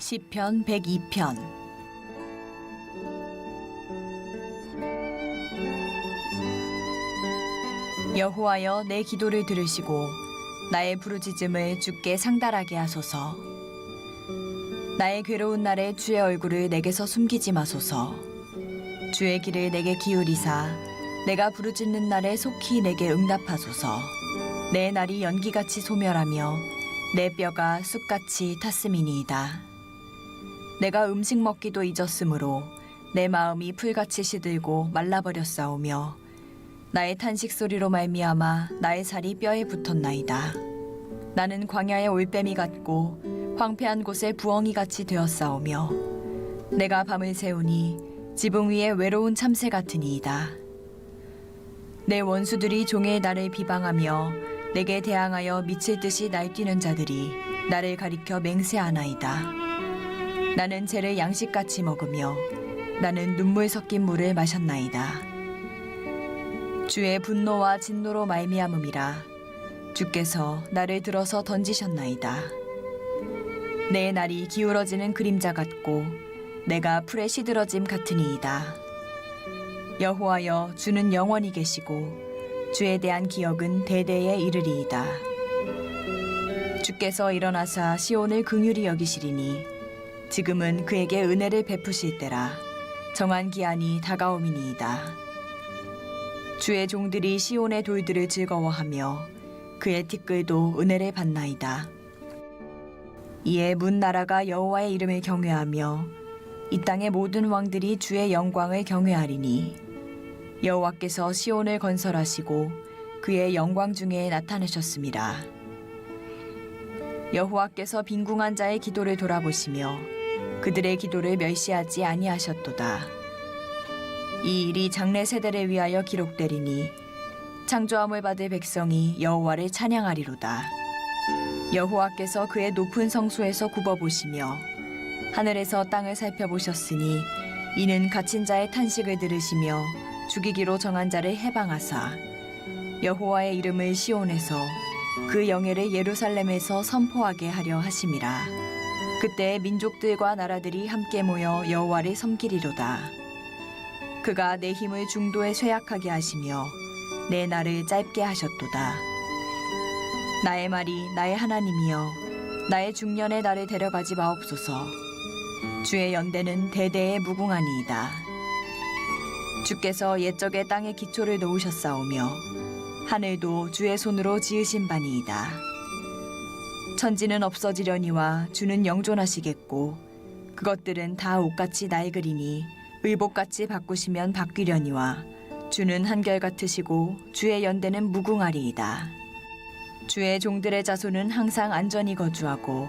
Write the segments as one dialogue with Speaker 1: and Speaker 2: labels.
Speaker 1: 시편 102편. 여호와여, 내 기도를 들으시고 나의 부르짖음을 주께 상달하게 하소서. 나의 괴로운 날에 주의 얼굴을 내게서 숨기지 마소서. 주의 길을 내게 기울이사 내가 부르짖는 날에 속히 내게 응답하소서. 내 날이 연기같이 소멸하며 내 뼈가 쑥같이 탔음이니이다. 내가 음식 먹기도 잊었으므로 내 마음이 풀같이 시들고 말라버렸사오며 나의 탄식 소리로 말미암아 나의 살이 뼈에 붙었나이다. 나는 광야의 올빼미 같고 황폐한 곳에 부엉이같이 되었사오며 내가 밤을 새우니 지붕 위에 외로운 참새 같으니이다. 내 원수들이 종일 나를 비방하며 내게 대항하여 미칠 듯이 날뛰는 자들이 나를 가리켜 맹세하나이다. 나는 죄를 양식같이 먹으며 나는 눈물 섞인 물을 마셨나이다. 주의 분노와 진노로 말미암음이라 주께서 나를 들어서 던지셨나이다. 내 날이 기울어지는 그림자 같고 내가 풀에 시들어짐 같으니이다. 여호와여, 주는 영원히 계시고 주에 대한 기억은 대대에 이르리이다. 주께서 일어나사 시온을 긍휼히 여기시리니 지금은 그에게 은혜를 베푸실 때라. 정한 기한이 다가옴이니이다. 주의 종들이 시온의 돌들을 즐거워하며 그의 티끌도 은혜를 받나이다. 이에 문 나라가 여호와의 이름을 경외하며 이 땅의 모든 왕들이 주의 영광을 경외하리니 여호와께서 시온을 건설하시고 그의 영광 중에 나타내셨습니다. 여호와께서 빈궁한 자의 기도를 돌아보시며 그들의 기도를 멸시하지 아니하셨도다. 이 일이 장래 세대를 위하여 기록되리니 창조함을 받을 백성이 여호와를 찬양하리로다. 여호와께서 그의 높은 성소에서 굽어보시며 하늘에서 땅을 살펴보셨으니 이는 갇힌 자의 탄식을 들으시며 죽이기로 정한 자를 해방하사 여호와의 이름을 시온에서 그 영예를 예루살렘에서 선포하게 하려 하심이라. 그때 민족들과 나라들이 함께 모여 여호와를 섬기리로다. 그가 내 힘을 중도에 쇠약하게 하시며 내 날을 짧게 하셨도다. 나의 말이 나의 하나님이여, 나의 중년의 날을 데려가지 마옵소서. 주의 연대는 대대에 무궁하니이다. 주께서 옛적에 땅에 기초를 놓으셨사오며 하늘도 주의 손으로 지으신 바니이다. 천지는 없어지려니와 주는 영존하시겠고 그것들은 다 옷같이 낡으리니 의복같이 바꾸시면 바뀌려니와 주는 한결같으시고 주의 연대는 무궁하리이다. 주의 종들의 자손은 항상 안전히 거주하고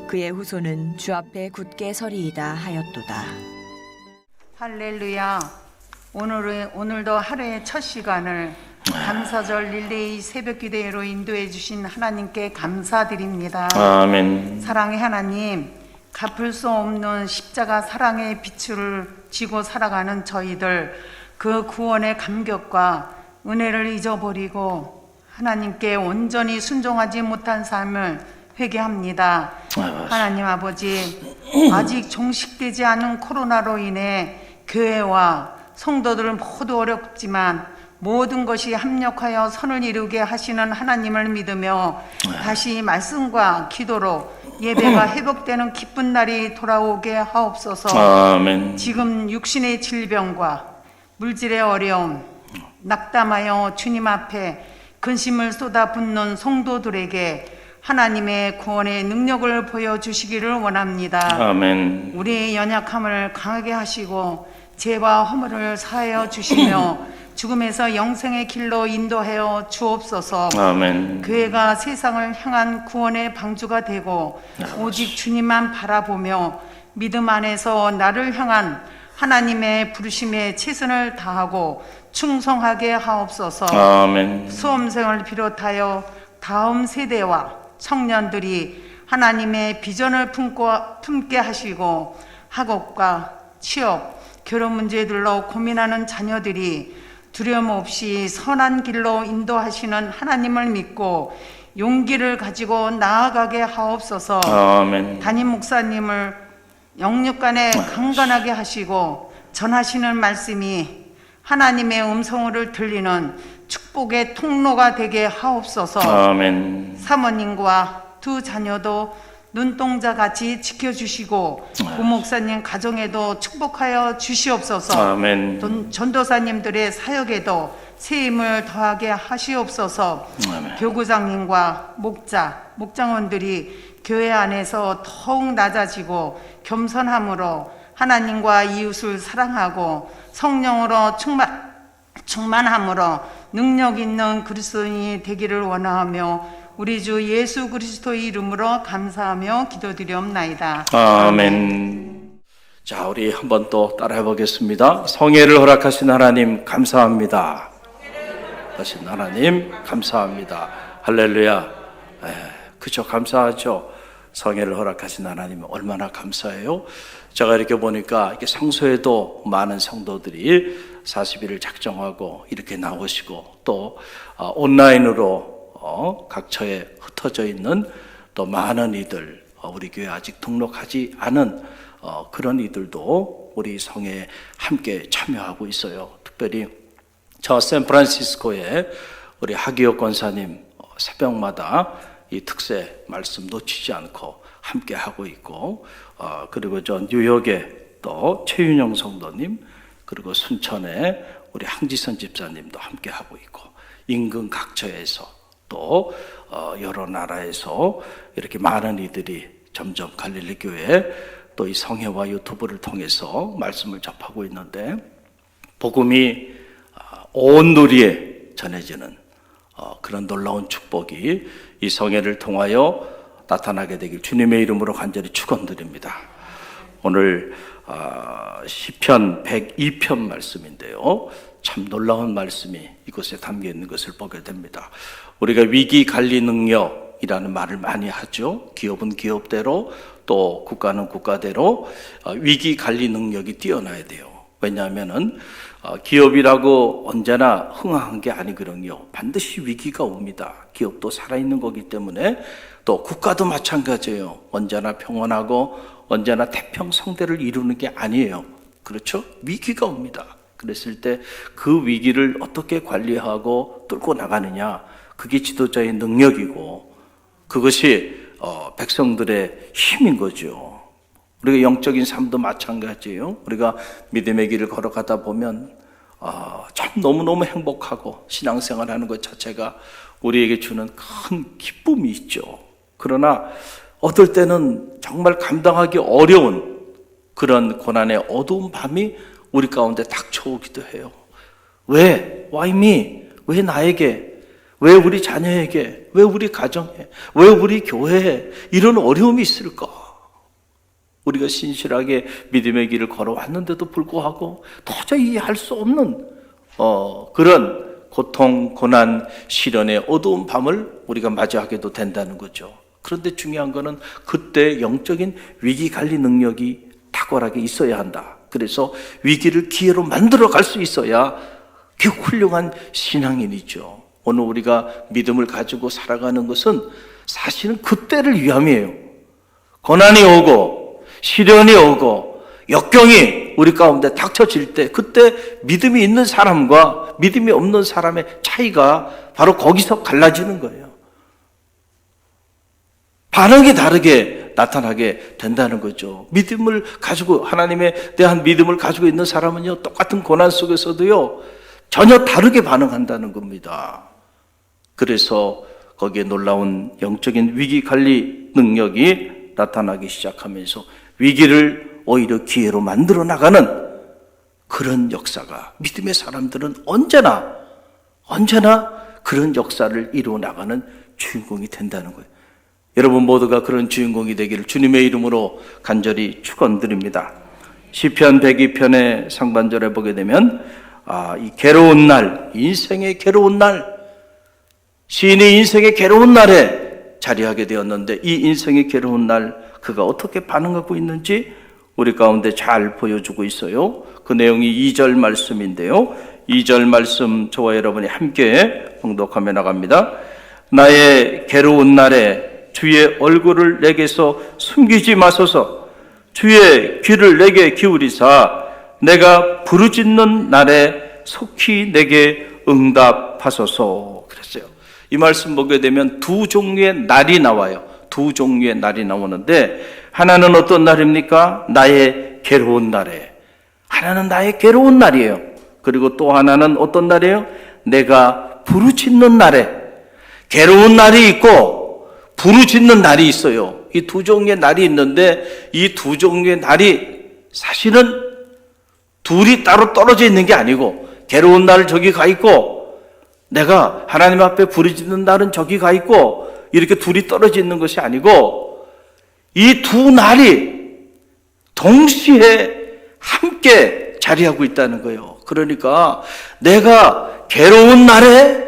Speaker 1: 그의 후손은 주 앞에 굳게 서리이다 하였도다.
Speaker 2: 할렐루야. 오늘도 하루의 첫 시간을 감사절 릴레이 새벽 기도회로 인도해 주신 하나님께 감사드립니다.
Speaker 3: 아멘.
Speaker 2: 사랑의 하나님, 갚을 수 없는 십자가 사랑의 빛을 지고 살아가는 저희들, 그 구원의 감격과 은혜를 잊어버리고 하나님께 온전히 순종하지 못한 삶을 회개합니다. 하나님 아버지, 아직 종식되지 않은 코로나로 인해 교회와 성도들 모두 어렵지만 모든 것이 합력하여 선을 이루게 하시는 하나님을 믿으며 다시 말씀과 기도로 예배가 회복되는 기쁜 날이 돌아오게 하옵소서.
Speaker 3: 아멘.
Speaker 2: 지금 육신의 질병과 물질의 어려움, 낙담하여 주님 앞에 근심을 쏟아붓는 성도들에게 하나님의 구원의 능력을 보여주시기를 원합니다.
Speaker 3: 아멘.
Speaker 2: 우리의 연약함을 강하게 하시고 죄와 허물을 사하여 주시며 죽음에서 영생의 길로 인도하여 주옵소서.
Speaker 3: 아멘.
Speaker 2: 교회가 세상을 향한 구원의 방주가 되고 오직 주님만 바라보며 믿음 안에서 나를 향한 하나님의 부르심에 최선을 다하고 충성하게 하옵소서.
Speaker 3: 아멘.
Speaker 2: 수험생을 비롯하여 다음 세대와 청년들이 하나님의 비전을 품게 하시고 학업과 취업, 결혼 문제들로 고민하는 자녀들이 두려움 없이 선한 길로 인도하시는 하나님을 믿고 용기를 가지고 나아가게 하옵소서.
Speaker 3: 아멘.
Speaker 2: 담임 목사님을 영육간에 강건하게 하시고 전하시는 말씀이 하나님의 음성을 들리는 축복의 통로가 되게 하옵소서.
Speaker 3: 아멘.
Speaker 2: 사모님과 두 자녀도 눈동자 같이 지켜주시고 부목사님 가정에도 축복하여 주시옵소서.
Speaker 3: 아멘.
Speaker 2: 전도사님들의 사역에도 새 힘을 더하게 하시옵소서.
Speaker 3: 아멘.
Speaker 2: 교구장님과 목장원들이 교회 안에서 더욱 낮아지고 겸손함으로 하나님과 이웃을 사랑하고 성령으로 충만함으로 능력 있는 그리스도인이 되기를 원하며 우리 주 예수 그리스도의 이름으로 감사하며 기도드리옵나이다.
Speaker 3: 아멘. 자, 우리 한번 또 따라해 보겠습니다. 성회를 허락하신 하나님 감사합니다. 하신 하나님 감사합니다. 할렐루야. 그죠, 감사하죠. 성회를 허락하신 하나님 얼마나 감사해요. 제가 이렇게 보니까 이렇게 성소에도 많은 성도들이 40일을 작정하고 이렇게 나오시고 또 온라인으로 각처에 흩어져 있는 또 많은 이들, 우리 교회 아직 등록하지 않은 그런 이들도 우리 성회에 함께 참여하고 있어요. 특별히 저 샌프란시스코에 우리 하기혁 권사님 새벽마다 이 특세 말씀 놓치지 않고 함께 하고 있고, 그리고 저 뉴욕에 또 최윤영 성도님, 그리고 순천에 우리 항지선 집사님도 함께 하고 있고, 인근 각처에서 또 여러 나라에서 이렇게 많은 이들이 점점 갈릴리 교회 또 이 성회와 유튜브를 통해서 말씀을 접하고 있는데, 복음이 온 누리에 전해지는 그런 놀라운 축복이 이 성회를 통하여 나타나게 되길 주님의 이름으로 간절히 축원드립니다. 오늘 시편 102편 말씀인데요, 참 놀라운 말씀이 이곳에 담겨 있는 것을 보게 됩니다. 우리가 위기 관리 능력이라는 말을 많이 하죠. 기업은 기업대로 또 국가는 국가대로 위기 관리 능력이 뛰어나야 돼요. 왜냐하면은 기업이라고 언제나 흥황한 게 아니거든요. 반드시 위기가 옵니다. 기업도 살아있는 거기 때문에. 또 국가도 마찬가지예요. 언제나 평온하고 언제나 태평성대를 이루는 게 아니에요. 그렇죠? 위기가 옵니다. 그랬을 때 그 위기를 어떻게 관리하고 뚫고 나가느냐, 그게 지도자의 능력이고 그것이 백성들의 힘인 거죠. 우리가 영적인 삶도 마찬가지예요. 우리가 믿음의 길을 걸어가다 보면 참 너무너무 행복하고 신앙생활하는 것 자체가 우리에게 주는 큰 기쁨이 있죠. 그러나 어떨 때는 정말 감당하기 어려운 그런 고난의 어두운 밤이 우리 가운데 닥쳐오기도 해요. 왜? Why me? 왜 나에게? 왜 우리 자녀에게? 왜 우리 가정에? 왜 우리 교회에 이런 어려움이 있을까? 우리가 신실하게 믿음의 길을 걸어왔는데도 불구하고 도저히 이해할 수 없는 그런 고통, 고난, 시련의 어두운 밤을 우리가 맞이하게도 된다는 거죠. 그런데 중요한 거는 그때 영적인 위기 관리 능력이 탁월하게 있어야 한다. 그래서 위기를 기회로 만들어 갈 수 있어야 그 훌륭한 신앙인이죠. 오늘 우리가 믿음을 가지고 살아가는 것은 사실은 그때를 위함이에요. 고난이 오고 시련이 오고 역경이 우리 가운데 닥쳐질 때, 그때 믿음이 있는 사람과 믿음이 없는 사람의 차이가 바로 거기서 갈라지는 거예요. 반응이 다르게 나타나게 된다는 거죠. 믿음을 가지고, 하나님에 대한 믿음을 가지고 있는 사람은요, 똑같은 고난 속에서도요, 전혀 다르게 반응한다는 겁니다. 그래서 거기에 놀라운 영적인 위기 관리 능력이 나타나기 시작하면서 위기를 오히려 기회로 만들어 나가는 그런 역사가, 믿음의 사람들은 언제나 그런 역사를 이루어 나가는 주인공이 된다는 거예요. 여러분 모두가 그런 주인공이 되기를 주님의 이름으로 간절히 축원드립니다. 시편 102편의 상반절에 보게 되면 이 괴로운 날, 인생의 괴로운 날, 시인이 인생의 괴로운 날에 자리하게 되었는데, 이 인생의 괴로운 날 그가 어떻게 반응하고 있는지 우리 가운데 잘 보여주고 있어요. 그 내용이 2절 말씀인데요, 2절 말씀 저와 여러분이 함께 봉독하며 나갑니다. 나의 괴로운 날에 주의 얼굴을 내게서 숨기지 마소서. 주의 귀를 내게 기울이사 내가 부르짖는 날에 속히 내게 응답하소서 그랬어요. 이 말씀 보게 되면 두 종류의 날이 나와요. 두 종류의 날이 나오는데 하나는 어떤 날입니까? 나의 괴로운 날에. 하나는 나의 괴로운 날이에요. 그리고 또 하나는 어떤 날이에요? 내가 부르짖는 날에. 괴로운 날이 있고 부르짖는 날이 있어요. 이 두 종류의 날이 있는데 이 두 종류의 날이 사실은 둘이 따로 떨어져 있는 게 아니고 괴로운 날은 저기 가 있고 내가 하나님 앞에 부르짖는 날은 저기 가 있고 이렇게 둘이 떨어져 있는 것이 아니고 이 두 날이 동시에 함께 자리하고 있다는 거예요. 그러니까 내가 괴로운 날에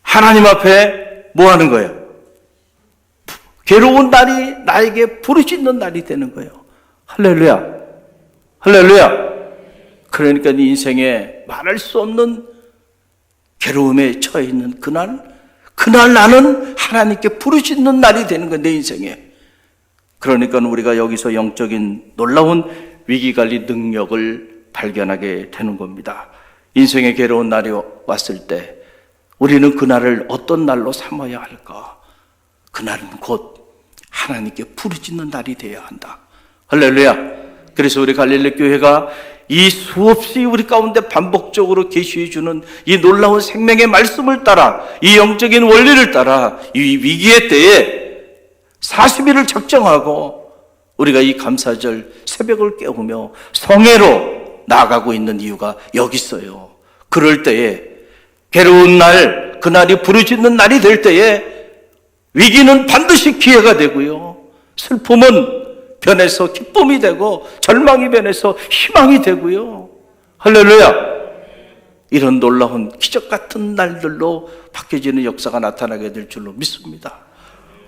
Speaker 3: 하나님 앞에 뭐 하는 거예요? 괴로운 날이 나에게 부르짖는 날이 되는 거예요. 할렐루야. 할렐루야. 그러니까 네 인생에 말할 수 없는 괴로움에 처해 있는 그날 나는 하나님께 부르짖는 날이 되는 거예요. 내 인생에. 그러니까 우리가 여기서 영적인 놀라운 위기관리 능력을 발견하게 되는 겁니다. 인생의 괴로운 날이 왔을 때 우리는 그날을 어떤 날로 삼아야 할까? 그날은 곧 하나님께 부르짖는 날이 되어야 한다. 할렐루야. 그래서 우리 갈릴리 교회가 이 수없이 우리 가운데 반복적으로 계시해 주는 이 놀라운 생명의 말씀을 따라 이 영적인 원리를 따라 이 위기의 때에 40일을 작정하고 우리가 이 감사절 새벽을 깨우며 성회로 나아가고 있는 이유가 여기 있어요. 그럴 때에 괴로운 날, 그날이 부르짖는 날이 될 때에 위기는 반드시 기회가 되고요. 슬픔은 변해서 기쁨이 되고 절망이 변해서 희망이 되고요. 할렐루야. 이런 놀라운 기적 같은 날들로 바뀌어지는 역사가 나타나게 될 줄로 믿습니다.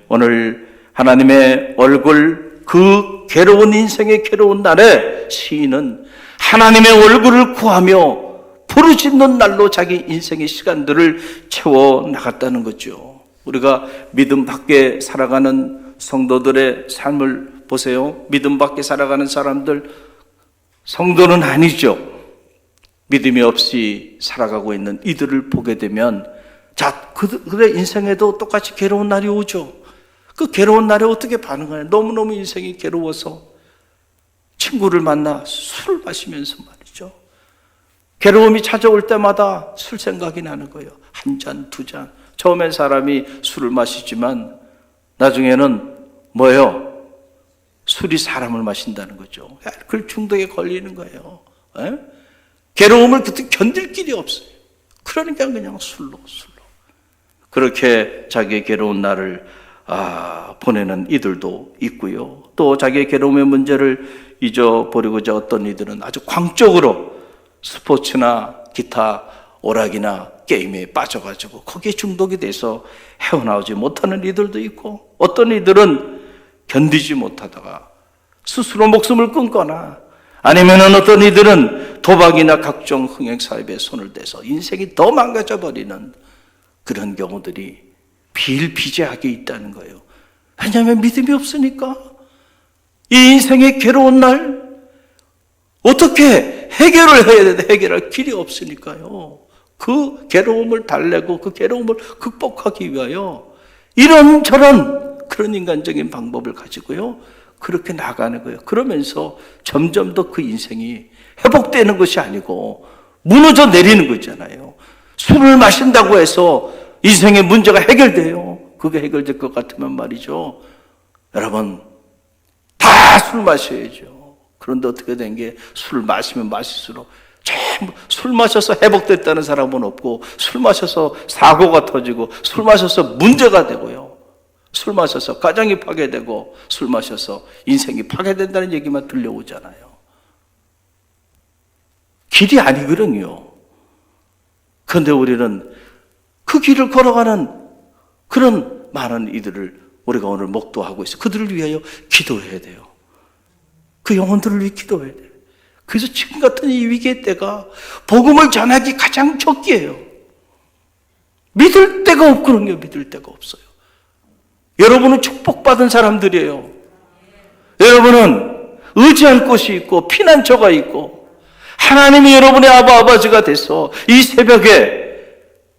Speaker 3: 오늘 하나님의 얼굴, 그 괴로운 인생의 괴로운 날에 시인은 하나님의 얼굴을 구하며 부르짖는 날로 자기 인생의 시간들을 채워 나갔다는 거죠. 우리가 믿음 밖에 살아가는 성도들의 삶을 보세요. 믿음 밖에 살아가는 사람들, 성도는 아니죠. 믿음이 없이 살아가고 있는 이들을 보게 되면 그들의 인생에도 똑같이 괴로운 날이 오죠. 그 괴로운 날에 어떻게 반응하냐? 너무너무 인생이 괴로워서 친구를 만나 술을 마시면서 말이죠. 괴로움이 찾아올 때마다 술 생각이 나는 거예요. 한 잔, 두 잔. 처음엔 사람이 술을 마시지만 나중에는 뭐예요? 술이 사람을 마신다는 거죠. 알코올 중독에 걸리는 거예요. 에? 괴로움을 그때 견딜 길이 없어요. 그러니까 그냥 술로. 그렇게 자기의 괴로운 날을 보내는 이들도 있고요. 또 자기의 괴로움의 문제를 잊어버리고자 어떤 이들은 아주 광적으로 스포츠나 기타, 오락이나 게임에 빠져가지고 거기에 중독이 돼서 헤어나오지 못하는 이들도 있고 어떤 이들은 견디지 못하다가 스스로 목숨을 끊거나 아니면 어떤 이들은 도박이나 각종 흥행사업에 손을 대서 인생이 더 망가져버리는 그런 경우들이 비일비재하게 있다는 거예요. 왜냐하면 믿음이 없으니까. 이 인생의 괴로운 날 어떻게 해결을 해야 되는데 해결할 길이 없으니까요. 그 괴로움을 달래고 그 괴로움을 극복하기 위하여 이런저런 그런 인간적인 방법을 가지고요. 그렇게 나가는 거예요. 그러면서 점점 더 그 인생이 회복되는 것이 아니고 무너져 내리는 거잖아요. 술을 마신다고 해서 인생의 문제가 해결돼요. 그게 해결될 것 같으면 말이죠. 여러분, 다 술 마셔야죠. 그런데 어떻게 된 게 술을 마시면 마실수록 전부 술 마셔서 회복됐다는 사람은 없고 술 마셔서 사고가 터지고 술 마셔서 문제가 되고요. 술 마셔서 가정이 파괴되고 술 마셔서 인생이 파괴된다는 얘기만 들려오잖아요. 길이 아니거든요. 그런데 우리는 그 길을 걸어가는 그런 많은 이들을 우리가 오늘 목도하고 있어요. 그들을 위하여 기도해야 돼요. 그 영혼들을 위해 기도해야 돼요. 그래서 지금 같은 이 위기의 때가 복음을 전하기 가장 적기예요. 믿을 데가 없거든요. 믿을 데가 없어요. 여러분은 축복받은 사람들이에요. 여러분은 의지할 곳이 있고 피난처가 있고 하나님이 여러분의 아버지가 돼서 이 새벽에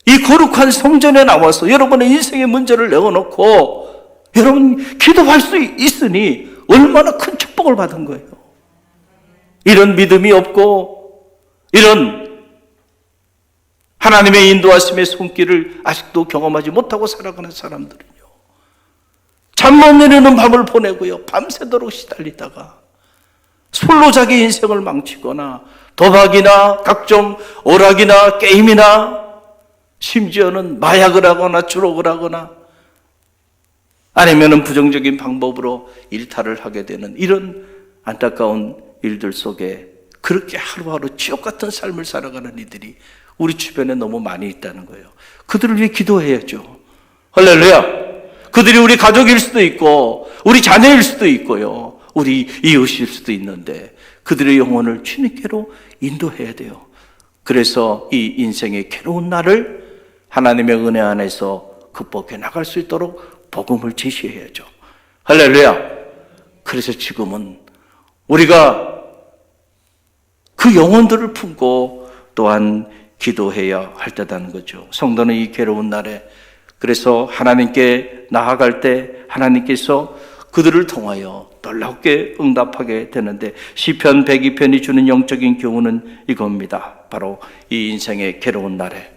Speaker 3: 이 거룩한 성전에 나와서 여러분의 인생의 문제를 내어놓고 여러분 기도할 수 있으니 얼마나 큰 축복을 받은 거예요. 이런 믿음이 없고 이런 하나님의 인도하심의 손길을 아직도 경험하지 못하고 살아가는 사람들은요, 잠 못 이루는 밤을 보내고요, 밤새도록 시달리다가 술로 자기 인생을 망치거나 도박이나 각종 오락이나 게임이나 심지어는 마약을 하거나 주록을 하거나 아니면 부정적인 방법으로 일탈을 하게 되는 이런 안타까운 일들 속에 그렇게 하루하루 지옥 같은 삶을 살아가는 이들이 우리 주변에 너무 많이 있다는 거예요. 그들을 위해 기도해야죠. 할렐루야. 그들이 우리 가족일 수도 있고 우리 자녀일 수도 있고요, 우리 이웃일 수도 있는데 그들의 영혼을 주님께로 인도해야 돼요. 그래서 이 인생의 괴로운 날을 하나님의 은혜 안에서 극복해 나갈 수 있도록 복음을 제시해야죠. 할렐루야. 그래서 지금은 우리가 그 영혼들을 품고 또한 기도해야 할 때라는 거죠. 성도는 이 괴로운 날에 그래서 하나님께 나아갈 때 하나님께서 그들을 통하여 놀랍게 응답하게 되는데 시편 102편이 주는 영적인 교훈은 이겁니다. 바로 이 인생의 괴로운 날에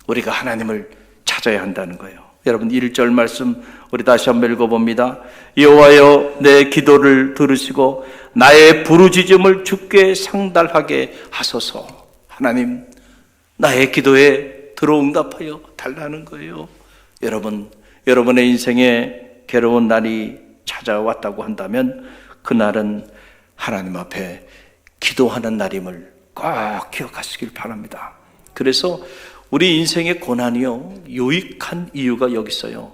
Speaker 3: 우리가 하나님을 찾아야 한다는 거예요. 여러분 1절 말씀 우리 다시 한번 읽어봅니다. 여호와여 내 기도를 들으시고 나의 부르짖음을 주께 상달하게 하소서. 하나님 나의 기도에 들어응답하여 달라는 거예요. 여러분, 여러분의 인생에 괴로운 날이 찾아왔다고 한다면 그날은 하나님 앞에 기도하는 날임을 꼭 기억하시길 바랍니다. 그래서 우리 인생의 고난이요, 유익한 이유가 여기 있어요.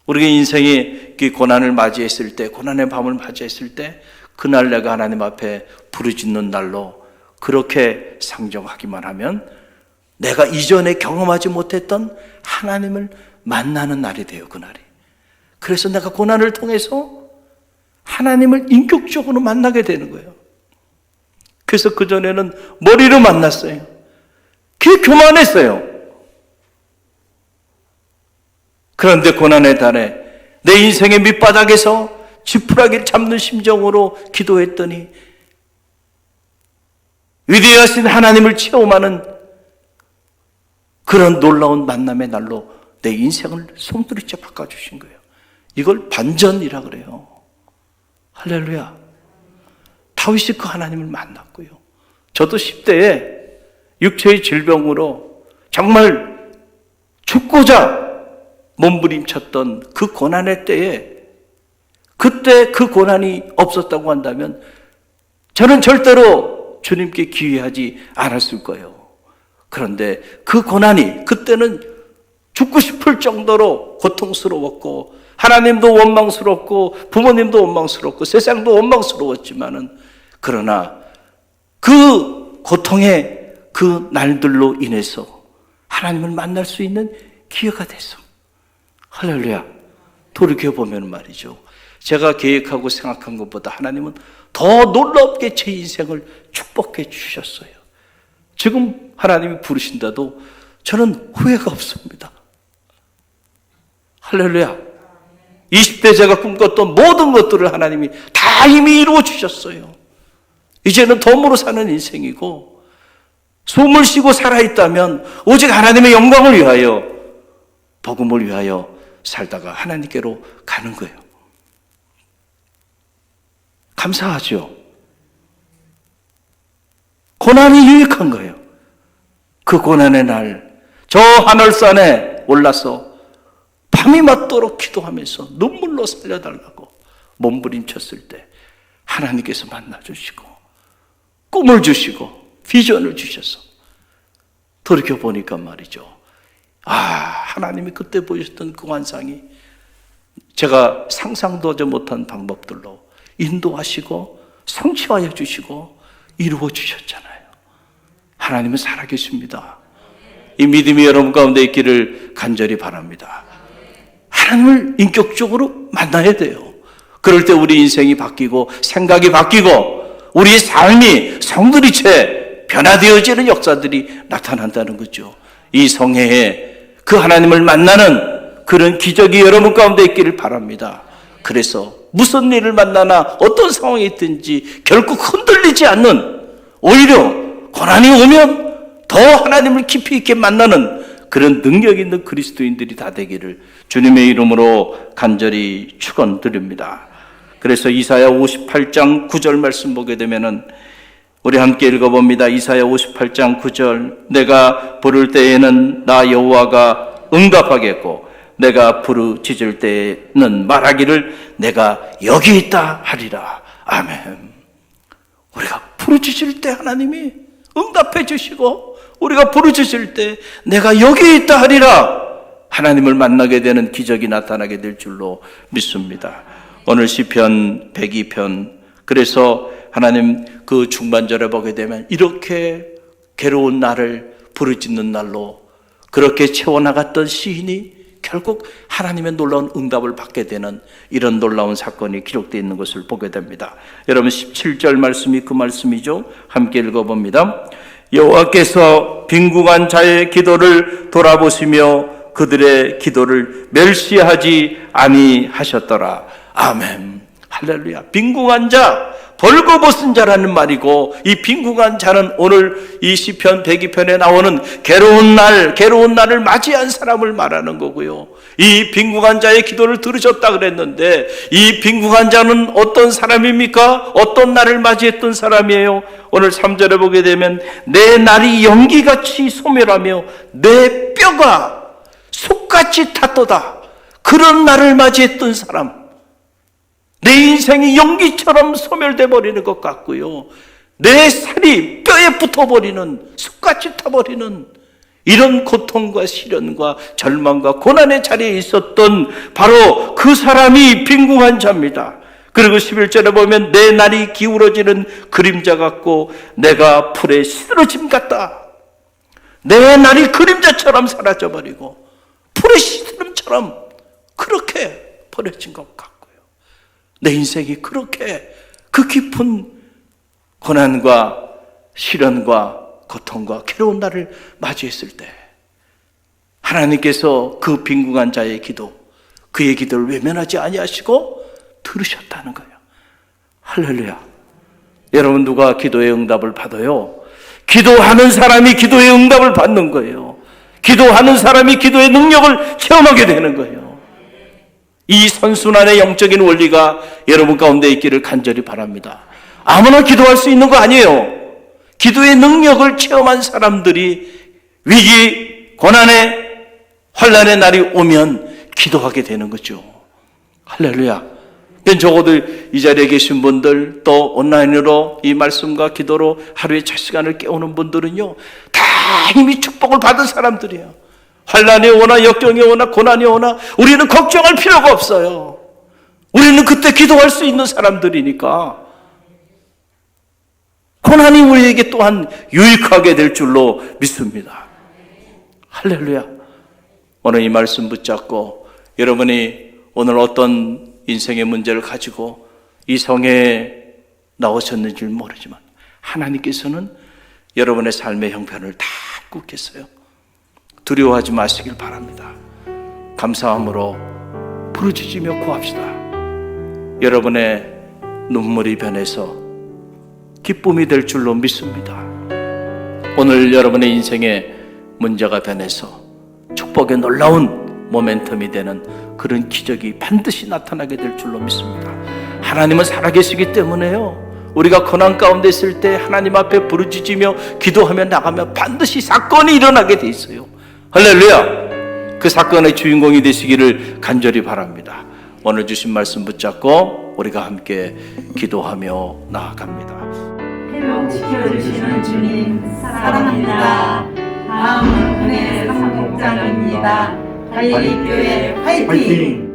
Speaker 3: 우리가 인생의 그 고난을 맞이했을 때, 고난의 밤을 맞이했을 때 그날 내가 하나님 앞에 부르짖는 날로 그렇게 상정하기만 하면 내가 이전에 경험하지 못했던 하나님을 만나는 날이 돼요, 그날이. 그래서 내가 고난을 통해서 하나님을 인격적으로 만나게 되는 거예요. 그래서 그전에는 머리로 만났어요. 그게 교만했어요. 그런데 고난의 달에 내 인생의 밑바닥에서 지푸라기를 잡는 심정으로 기도했더니 위대하신 하나님을 체험하는 그런 놀라운 만남의 날로 내 인생을 송두리째 바꿔주신 거예요. 이걸 반전이라 그래요. 할렐루야. 다윗이 그 하나님을 만났고요. 저도 10대에 육체의 질병으로 정말 죽고자 몸부림쳤던 그 고난의 때에 그때 그 고난이 없었다고 한다면 저는 절대로 주님께 기회하지 않았을 거예요. 그런데 그 고난이 그때는 죽고 싶을 정도로 고통스러웠고 하나님도 원망스럽고 부모님도 원망스럽고 세상도 원망스러웠지만은 그러나 그 고통의 그 날들로 인해서 하나님을 만날 수 있는 기회가 됐어. 할렐루야. 돌이켜보면 말이죠, 제가 계획하고 생각한 것보다 하나님은 더 놀랍게 제 인생을 축복해 주셨어요. 지금 하나님이 부르신다도 저는 후회가 없습니다. 할렐루야. 20대 제가 꿈꿨던 모든 것들을 하나님이 다 이미 이루어 주셨어요. 이제는 덤으로 사는 인생이고 숨을 쉬고 살아있다면 오직 하나님의 영광을 위하여 복음을 위하여 살다가 하나님께로 가는 거예요. 감사하죠. 고난이 유익한 거예요. 그 고난의 날 저 하늘산에 올라서 밤이 맞도록 기도하면서 눈물로 살려달라고 몸부림쳤을 때 하나님께서 만나주시고 꿈을 주시고 비전을 주셔서 돌이켜보니까 말이죠, 하나님이 그때 보여줬던 그 환상이 제가 상상도 하지 못한 방법들로 인도하시고 성취하여 주시고 이루어 주셨잖아요. 하나님은 살아계십니다. 이 믿음이 여러분 가운데 있기를 간절히 바랍니다. 하나님을 인격적으로 만나야 돼요. 그럴 때 우리 인생이 바뀌고 생각이 바뀌고 우리의 삶이 성들이체 변화되어지는 역사들이 나타난다는 거죠. 이 성회에 그 하나님을 만나는 그런 기적이 여러분 가운데 있기를 바랍니다. 그래서 무슨 일을 만나나 어떤 상황이 있든지 결국 흔들리지 않는, 오히려 고난이 오면 더 하나님을 깊이 있게 만나는 그런 능력 있는 그리스도인들이 다 되기를 주님의 이름으로 간절히 축원드립니다. 그래서 이사야 58장 9절 말씀 보게 되면은 우리 함께 읽어봅니다. 이사야 58장 9절. 내가 부를 때에는 나 여호와가 응답하겠고 내가 부르짖을 때에는 말하기를 내가 여기 있다 하리라. 아멘. 우리가 부르짖을 때 하나님이 응답해 주시고 우리가 부르짖을 때 내가 여기 있다 하리라. 하나님을 만나게 되는 기적이 나타나게 될 줄로 믿습니다. 오늘 시편 102편, 그래서 하나님 그 중반절에 보게 되면 이렇게 괴로운 나를 부르짖는 날로 그렇게 채워나갔던 시인이 결국 하나님의 놀라운 응답을 받게 되는 이런 놀라운 사건이 기록되어 있는 것을 보게 됩니다. 여러분 17절 말씀이 그 말씀이죠. 함께 읽어봅니다. 여호와께서 빈궁한 자의 기도를 돌아보시며 그들의 기도를 멸시하지 아니하셨더라. 아멘. 할렐루야. 빈궁한 자, 벌거벗은 자라는 말이고, 이 빈궁한 자는 오늘 이 시편 102편에 나오는 괴로운 날을 맞이한 사람을 말하는 거고요. 이 빈궁한 자의 기도를 들으셨다 그랬는데, 이 빈궁한 자는 어떤 사람입니까? 어떤 날을 맞이했던 사람이에요? 오늘 3절에 보게 되면 내 날이 연기같이 소멸하며 내 뼈가 속같이 탔도다. 그런 날을 맞이했던 사람. 내 인생이 연기처럼 소멸돼 버리는 것 같고요. 내 살이 뼈에 붙어버리는, 쑥같이 타버리는 이런 고통과 시련과 절망과 고난의 자리에 있었던 바로 그 사람이 빈궁한 자입니다. 그리고 11절에 보면 내 날이 기울어지는 그림자 같고 내가 풀에 시들어짐 같다. 내 날이 그림자처럼 사라져버리고 풀의 시드름처럼 그렇게 버려진 것 같고 내 인생이 그렇게 그 깊은 고난과 시련과 고통과 괴로운 날을 맞이했을 때 하나님께서 그 빈궁한 자의 기도, 그의 기도를 외면하지 아니하시고 들으셨다는 거예요. 할렐루야. 여러분 누가 기도의 응답을 받아요? 기도하는 사람이 기도의 응답을 받는 거예요. 기도하는 사람이 기도의 능력을 체험하게 되는 거예요. 이 선순환의 영적인 원리가 여러분 가운데 있기를 간절히 바랍니다. 아무나 기도할 수 있는 거 아니에요. 기도의 능력을 체험한 사람들이 위기, 고난의, 환난의 날이 오면 기도하게 되는 거죠. 할렐루야. 적어도 이 자리에 계신 분들, 또 온라인으로 이 말씀과 기도로 하루에 첫 시간을 깨우는 분들은요, 다 이미 축복을 받은 사람들이에요. 환난이 오나 역경이 오나 고난이 오나 우리는 걱정할 필요가 없어요. 우리는 그때 기도할 수 있는 사람들이니까 고난이 우리에게 또한 유익하게 될 줄로 믿습니다. 할렐루야. 오늘 이 말씀 붙잡고 여러분이 오늘 어떤 인생의 문제를 가지고 이 성회에 나오셨는지는 모르지만 하나님께서는 여러분의 삶의 형편을 다 알고 계세요. 두려워하지 마시길 바랍니다. 감사함으로 부르짖으며 구합시다. 여러분의 눈물이 변해서 기쁨이 될 줄로 믿습니다. 오늘 여러분의 인생의 문제가 변해서 축복의 놀라운 모멘텀이 되는 그런 기적이 반드시 나타나게 될 줄로 믿습니다. 하나님은 살아계시기 때문에요. 우리가 고난 가운데 있을 때 하나님 앞에 부르짖으며 기도하며 나가면 반드시 사건이 일어나게 돼 있어요. 할렐루야. 그 사건의 주인공이 되시기를 간절히 바랍니다. 오늘 주신 말씀 붙잡고 우리가 함께 기도하며 나아갑니다.
Speaker 4: 행복 지켜주시는 주님 사랑합니다. 다음은 은혜 상목장입니다. 달리교회 화이팅!